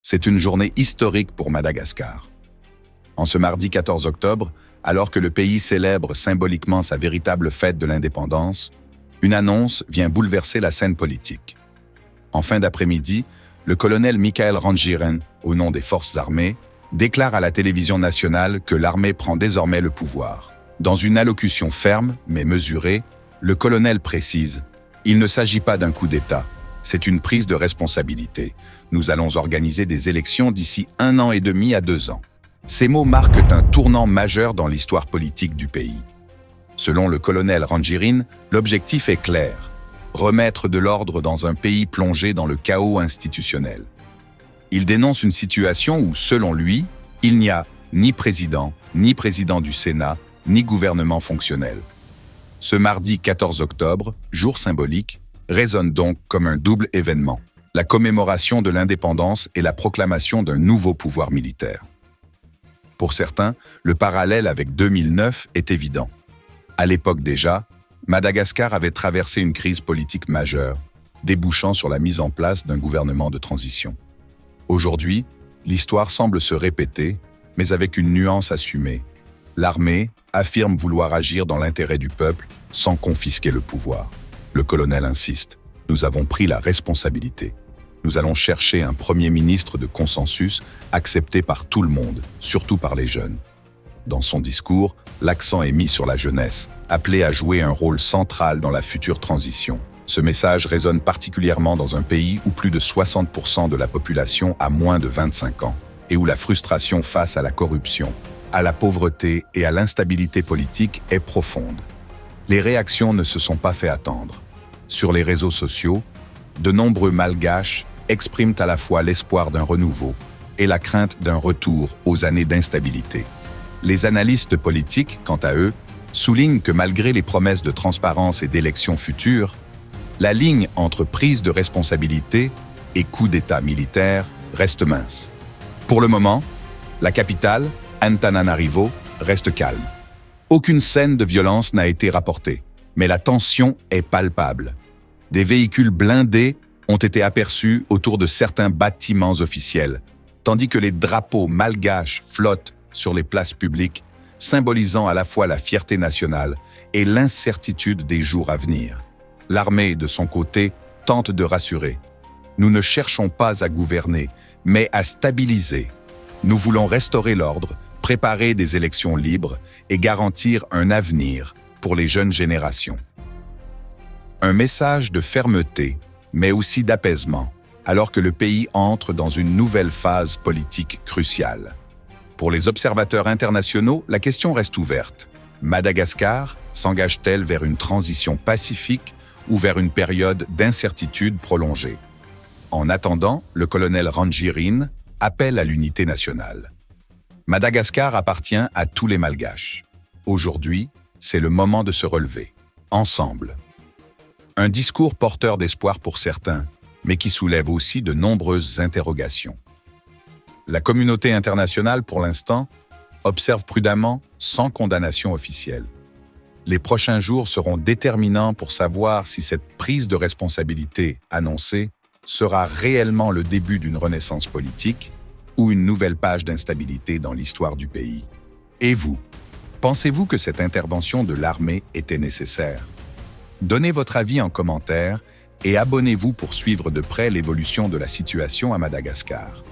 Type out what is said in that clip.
C'est une journée historique pour Madagascar. En ce mardi 14 octobre, alors que le pays célèbre symboliquement sa véritable fête de l'indépendance, une annonce vient bouleverser la scène politique. En fin d'après-midi, le colonel Mikael Rangiren, au nom des forces armées, déclare à la télévision nationale que l'armée prend désormais le pouvoir. Dans une allocution ferme, mais mesurée, le colonel précise « Il ne s'agit pas d'un coup d'État, c'est une prise de responsabilité. Nous allons organiser des élections d'ici 1 an et demi à 2 ans. » Ces mots marquent un tournant majeur dans l'histoire politique du pays. Selon le colonel Rangiren, l'objectif est clair : remettre de l'ordre dans un pays plongé dans le chaos institutionnel. Il dénonce une situation où, selon lui, il n'y a ni président du Sénat, ni gouvernement fonctionnel. Ce mardi 14 octobre, jour symbolique, résonne donc comme un double événement, la commémoration de l'indépendance et la proclamation d'un nouveau pouvoir militaire. Pour certains, le parallèle avec 2009 est évident. À l'époque déjà, Madagascar avait traversé une crise politique majeure, débouchant sur la mise en place d'un gouvernement de transition. Aujourd'hui, l'histoire semble se répéter, mais avec une nuance assumée. L'armée affirme vouloir agir dans l'intérêt du peuple sans confisquer le pouvoir. Le colonel insiste : nous avons pris la responsabilité. Nous allons chercher un premier ministre de consensus accepté par tout le monde, surtout par les jeunes. Dans son discours, l'accent est mis sur la jeunesse, appelée à jouer un rôle central dans la future transition. Ce message résonne particulièrement dans un pays où plus de 60% de la population a moins de 25 ans et où la frustration face à la corruption, à la pauvreté et à l'instabilité politique est profonde. Les réactions ne se sont pas fait attendre. Sur les réseaux sociaux, de nombreux Malgaches expriment à la fois l'espoir d'un renouveau et la crainte d'un retour aux années d'instabilité. Les analystes politiques, quant à eux, soulignent que malgré les promesses de transparence et d'élections futures, la ligne entre prise de responsabilité et coup d'État militaire reste mince. Pour le moment, la capitale, Antananarivo, reste calme. Aucune scène de violence n'a été rapportée, mais la tension est palpable. Des véhicules blindés ont été aperçus autour de certains bâtiments officiels, tandis que les drapeaux malgaches flottent sur les places publiques, symbolisant à la fois la fierté nationale et l'incertitude des jours à venir. L'armée, de son côté, tente de rassurer. Nous ne cherchons pas à gouverner, mais à stabiliser. Nous voulons restaurer l'ordre, préparer des élections libres et garantir un avenir pour les jeunes générations. Un message de fermeté, mais aussi d'apaisement, alors que le pays entre dans une nouvelle phase politique cruciale. Pour les observateurs internationaux, la question reste ouverte. Madagascar s'engage-t-elle vers une transition pacifique ou vers une période d'incertitude prolongée? En attendant, le colonel Rangiren appelle à l'unité nationale. Madagascar appartient à tous les Malgaches. Aujourd'hui, c'est le moment de se relever, ensemble. Un discours porteur d'espoir pour certains, mais qui soulève aussi de nombreuses interrogations. La communauté internationale, pour l'instant, observe prudemment, sans condamnation officielle. Les prochains jours seront déterminants pour savoir si cette prise de responsabilité annoncée sera réellement le début d'une renaissance politique ou une nouvelle page d'instabilité dans l'histoire du pays. Et vous, pensez-vous que cette intervention de l'armée était nécessaire? Donnez votre avis en commentaire et abonnez-vous pour suivre de près l'évolution de la situation à Madagascar.